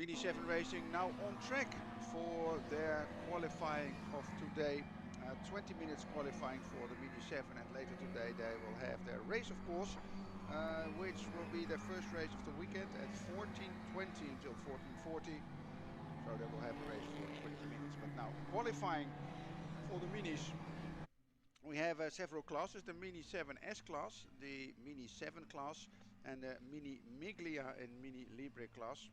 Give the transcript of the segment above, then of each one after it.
Mini 7 Racing now on track for their qualifying of today. 20 minutes qualifying for the Mini 7, and later today they will have their race, of course, which will be their first race of the weekend at 14:20 until 14:40. So they will have a race for 20 minutes. But now qualifying for the Minis. We have several classes: the Mini 7 S class, the Mini 7 class, and the Mini Miglia and Mini Libre class.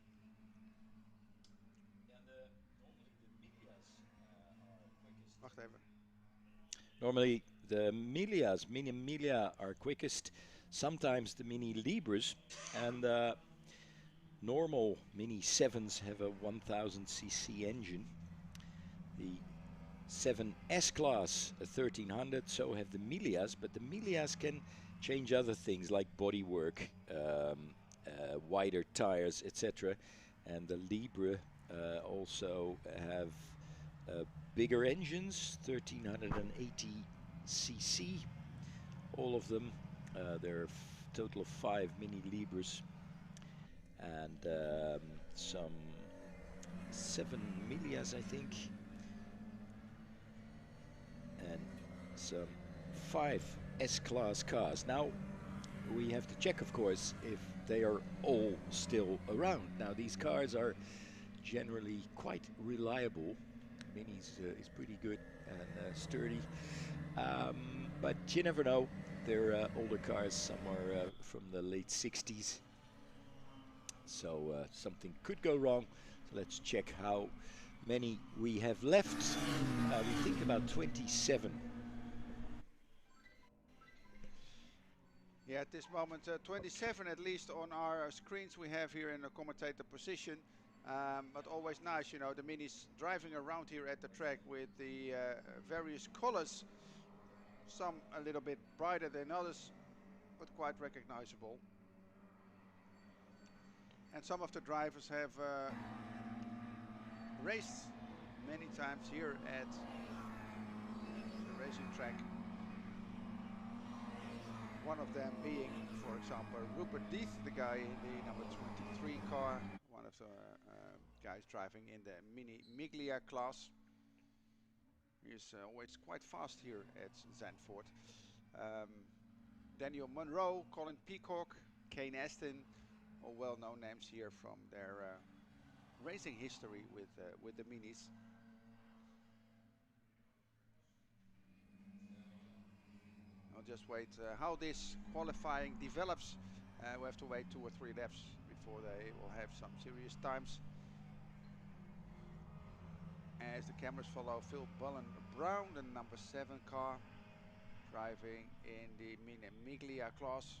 Wacht even. Normally the Mini Miglia are quickest, sometimes the Mini Libres, and normal Mini 7s have a 1000cc engine. The 7S class a 1300, so have the Miglias, but the Miglias can change other things like bodywork, wider tires, etc. And the Libre also have bigger engines, 1380cc, all of them. There are a total of 5 Mini Libres and some 7 Miglias, I think, and some 5 S-Class cars. Now we have to check, of course, if they are all still around. Now these cars are generally quite reliable. Minis is pretty good and sturdy, but you never know. They're older cars, some are from the late 60s, so something could go wrong. So let's check how many we have left. We think about 27. Yeah, at this moment 27 at least on our screens we have here in the commentator position. But always nice, you know, the Minis driving around here at the track with the various colors. Some a little bit brighter than others, but quite recognizable. And some of the drivers have raced many times here at the racing track. One of them being, for example, Rupert Deeth, the guy in the number 23 car, one of the guys driving in the Mini Miglia class. He's always quite fast here at Zandvoort. Daniel Munro, Colin Peacock, Kane Aston, all well-known names here from their racing history with the Minis. I'll just wait how this qualifying develops. We have to wait 2 or 3 laps before they will have some serious times. As the cameras follow Phil Bullen Brown, the number 7 car, driving in the Mini Miglia class.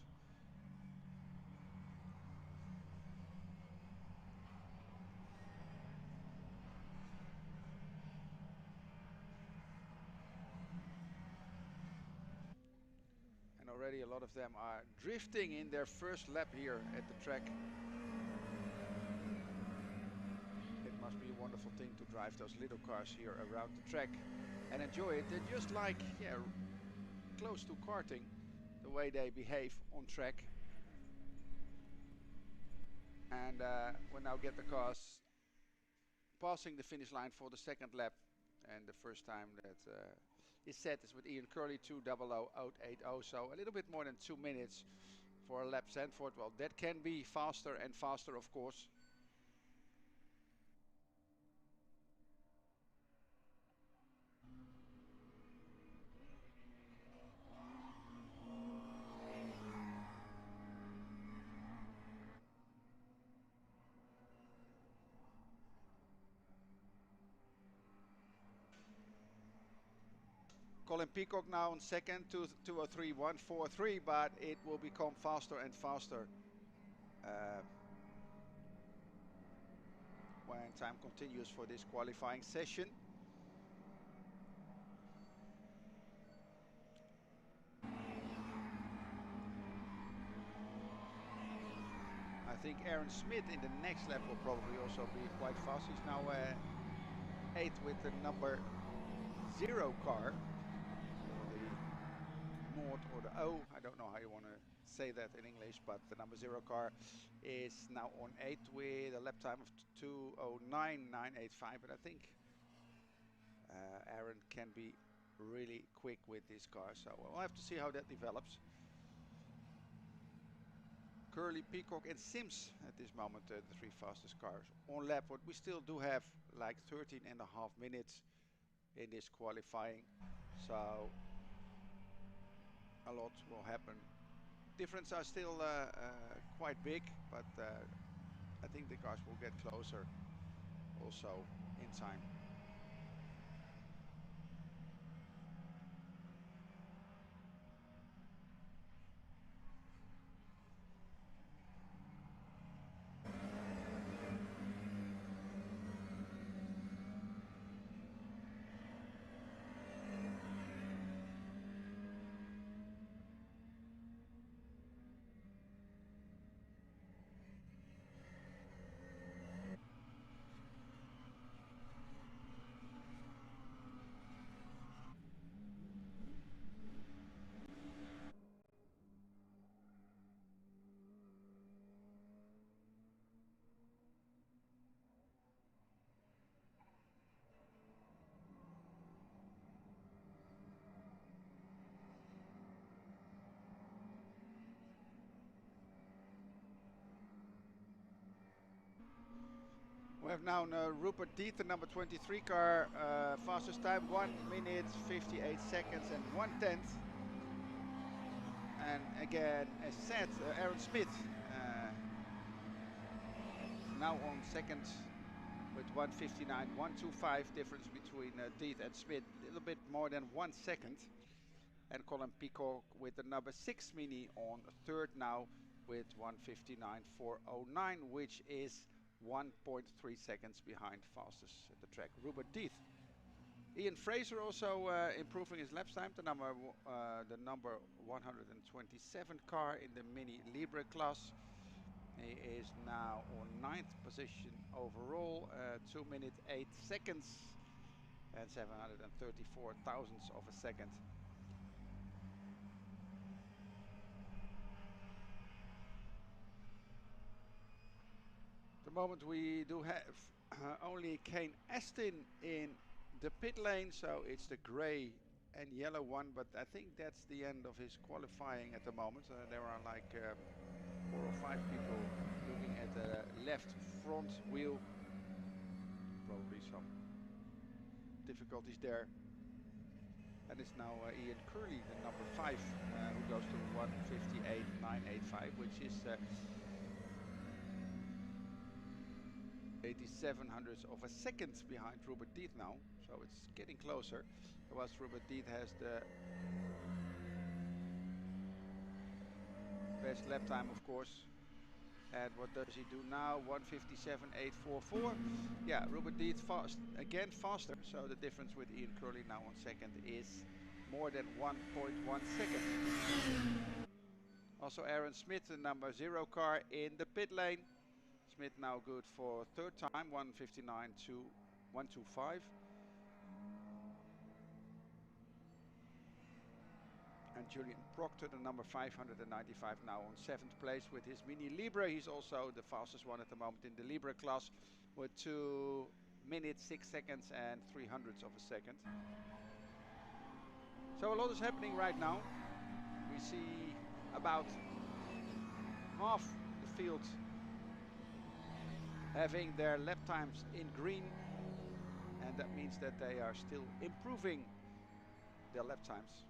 And already a lot of them are drifting in their first lap here at the track. It must be a wonderful thing to drive those little cars here around the track and enjoy it. They're just like, yeah, close to karting, the way they behave on track. And we'll now get the cars passing the finish line for the second lap. And the first time that is set is with Ian Curley, 2:00.80. So a little bit more than 2 minutes for a lap Zandvoort. Well, that can be faster and faster, of course. Colin Peacock now on second, 2:03.143, but it will become faster and faster when time continues for this qualifying session. I think Aaron Smith in the next lap will probably also be quite fast. He's now 8th with the number 0 car for the Noord leaderboard, or the O, I don't know how you want to say that in English, but the number 0 car is now on 8 with a lap time of 2:09.985, but I think Aaron can be really quick with this car, so we'll have to see how that develops. Curly, Peacock and Sims at this moment, the 3 fastest cars on lap, but we still do have like 13.5 minutes in this qualifying, so a lot will happen. Differences are still quite big, but I think the cars will get closer also in time. We have now Rupert Deeth, the number 23 car, fastest time 1 minute 58 seconds and 1/10. And again, as said, Aaron Smith now on second with 1:59, 1:25 difference between Deeth and Smith, a little bit more than 1 second. And Colin Peacock with the number 6 Mini on third now with 1:59.409, which is 1.3 seconds behind fastest at the track, Rupert Deeth. Ian Fraser also improving his lap time, the number 127 car in the Mini Libre class. He is now on 9th position overall, 2 minutes 8 seconds and 734 thousandths of a second. The moment we do have only Kane Aston in the pit lane, so it's the grey and yellow one, but I think that's the end of his qualifying at the moment. There are like 4 or 5 people looking at the left front wheel. Probably some difficulties there. And it's now Ian Curley, the number 5, who goes to 1:58.985, which is 87 hundredths of a second behind Rupert Deeth now, so it's getting closer. Whilst Rupert Deeth has the best lap time, of course. And what does he do now? 1:57.844. Yeah, Rupert Deeth again faster, so the difference with Ian Curley now on second is more than 1.1 seconds. Also Aaron Smith, the number 0 car in the pit lane. Smith now good for third time, 1:59.125. And Julian Proctor, the number 595, now on 7th place with his Mini Libre. He's also the fastest one at the moment in the Libre class with 2 minutes 6 seconds and 300ths of a second. So a lot is happening right now. We see about half the field having their lap times in green, and that means that they are still improving their lap times.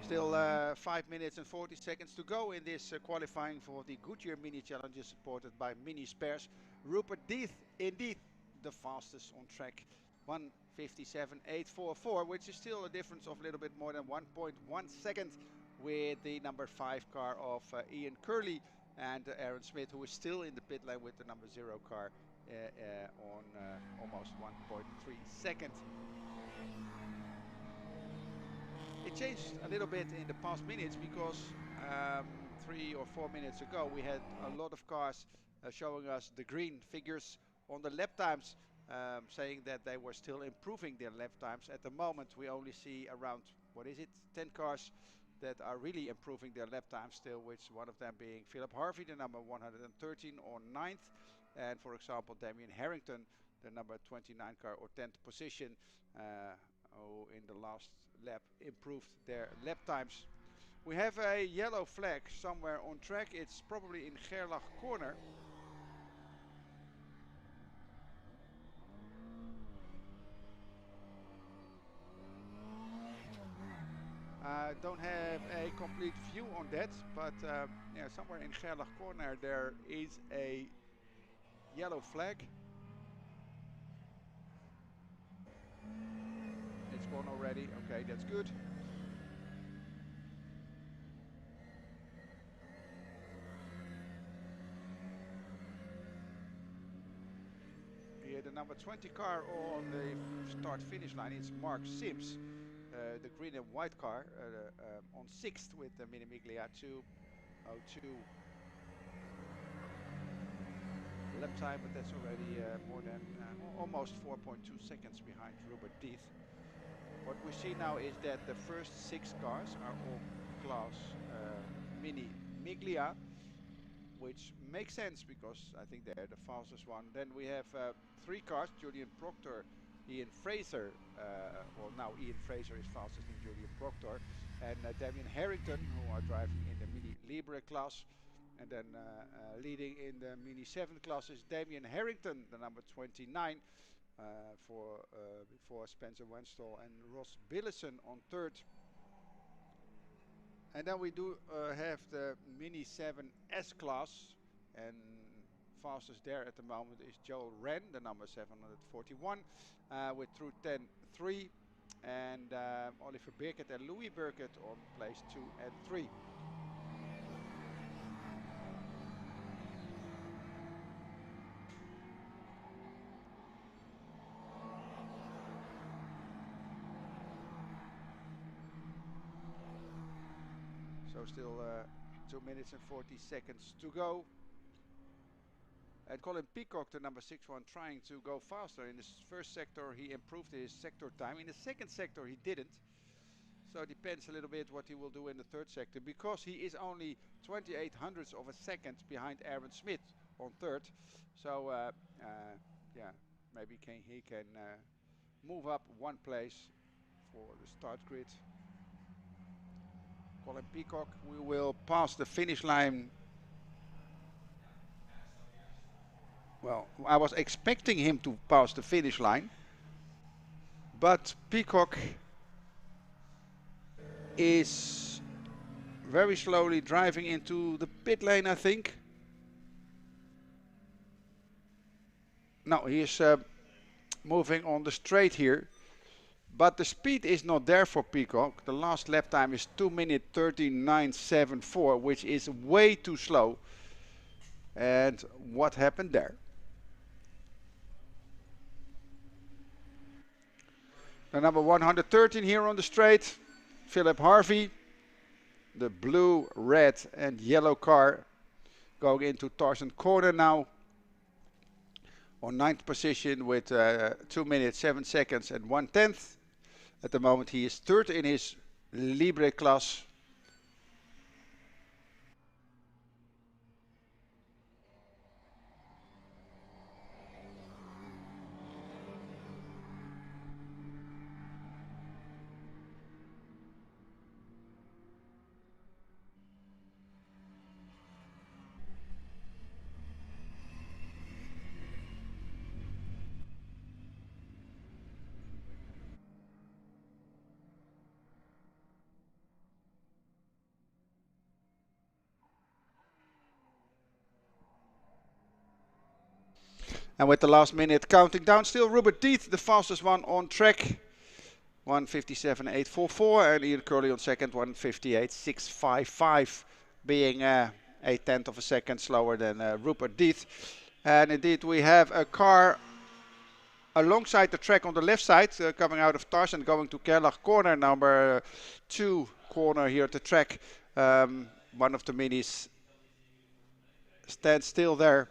Still 5 minutes and 40 seconds to go in this qualifying for the Goodyear Mini Challenges supported by Mini Spares. Rupert Deeth, indeed the fastest on track. 1:57.844, which is still a difference of a little bit more than 1.1 second with the number 5 car of Ian Curley and Aaron Smith, who is still in the pit lane with the number 0 car on almost 1.3 seconds. It changed a little bit in the past minutes because 3 or 4 minutes ago we had a lot of cars showing us the green figures on the lap times, saying that they were still improving their lap times. At the moment we only see around, 10 cars that are really improving their lap time still, which one of them being Philip Harvey, the number 113 on 9th, and for example Damien Harrington, the number 29 car or 10th position, who in the last lap improved their lap times. We have a yellow flag somewhere on track. It's probably in Gerlach corner. I don't have a complete view on that, but yeah, somewhere in Gerlach corner there is a yellow flag. It's gone already. Okay, that's good. Here the number 20 car on the start finish line is Mark Sims. The green and white car on 6th with the Mini Miglia 2:02 lap time, but that's already more than almost 4.2 seconds behind Rupert Deeth. What we see now is that the first 6 cars are all class Mini Miglia, which makes sense because I think they're the fastest one. Then we have 3 cars, Julian Proctor, Ian Fraser, well now Ian Fraser is fastest than Julian Proctor, and Damien Harrington, who are driving in the Mini Libre class. And then leading in the Mini 7 class is Damien Harrington, the number 29, before Spencer Wenstall and Ross Billison on 3rd. And then we do have the Mini 7 S class, and fastest there at the moment is Joel Wren, the number 741, with through 10.3, and Oliver Birkett and Louis Birkett on place 2 and 3. So still 2 minutes and 40 seconds to go. And Colin Peacock, the number 6 one, trying to go faster. In the first sector he improved his sector time. In the second sector he didn't. So it depends a little bit what he will do in the third sector, because he is only 28 hundredths of a second behind Aaron Smith on 3rd. So yeah, maybe he can move up 1 place for the start grid. Colin Peacock, we will pass the finish line. Well, I was expecting him to pass the finish line, but Peacock is very slowly driving into the pit lane, I think. No, he is moving on the straight here. But the speed is not there for Peacock. The last lap time is 2 minutes 39.74, which is way too slow. And what happened there? The number 113 here on the straight, Philip Harvey. The blue, red and yellow car going into Tarzan corner now. On 9th position with 2 minutes 7 seconds and 1/10. At the moment he is 3rd in his Libre class. And with the last minute counting down, still Rupert Deeth, the fastest one on track. 1:57.844, and Ian Curley on second, 1:58.655, being a tenth of a second slower than Rupert Deeth. And indeed, we have a car alongside the track on the left side, coming out of Tarzan, going to Kerlach corner, number 2 corner here at the track. One of the minis stands still there.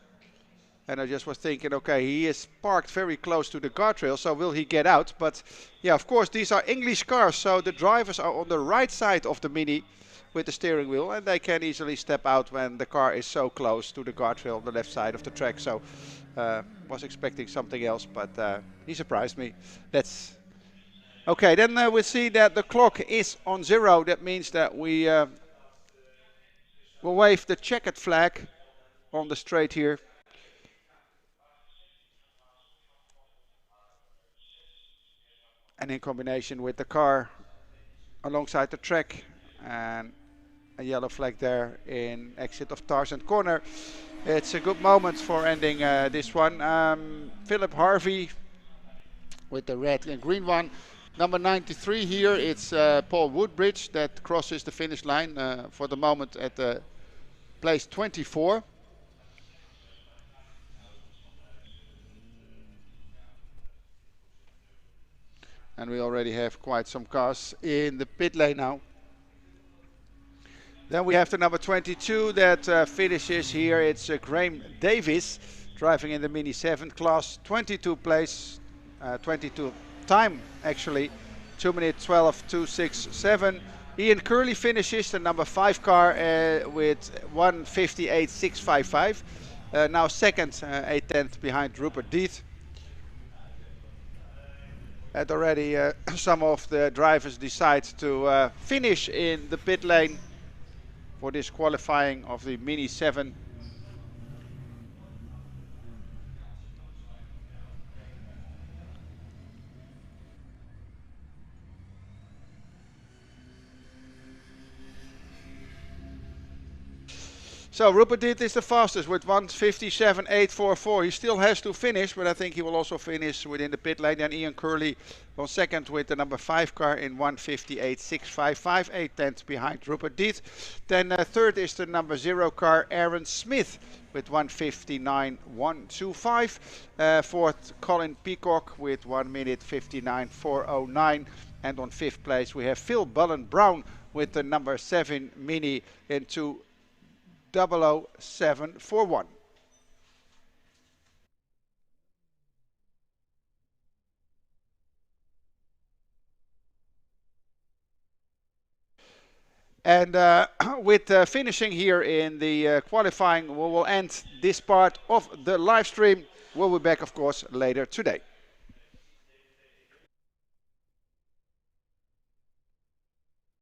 And I just was thinking, okay, he is parked very close to the guardrail, so will he get out? But yeah, of course, these are English cars, so the drivers are on the right side of the Mini with the steering wheel, and they can easily step out when the car is so close to the guardrail on the left side of the track. So was expecting something else, but he surprised me. That's okay. Then we see that the clock is on 0. That means that we will wave the checkered flag on the straight here. And in combination with the car alongside the track and a yellow flag there in exit of Tarzan corner, it's a good moment for ending this one. Philip Harvey with the red and green one. Number 93 here, it's Paul Woodbridge that crosses the finish line for the moment at place 24. And we already have quite some cars in the pit lane now. Then we have the number 22 that finishes here. It's Graham Davis driving in the Mini 7 class. 22 place, 22 time actually. 2 minutes 12.267. Ian Curley finishes the number 5 car with 1:58.655. Now second, 8 tenths behind Rupert Deeth. And already some of the drivers decide to finish in the pit lane for this qualifying of the Mini 7. So Rupert Deeth is the fastest with 1:57.844. He still has to finish, but I think he will also finish within the pit lane. Then Ian Curley on second with the number 5 car in 1:58.655, 8 tenths behind Rupert Deeth. Then third is the number 0 car, Aaron Smith, with 1:59.125. Fourth, Colin Peacock with 1:59.409. And on fifth place we have Phil Bullen Brown with the number 7 Mini in 2:00.741. And with finishing here in the qualifying, we will end this part of the live stream. We'll be back, of course, later today.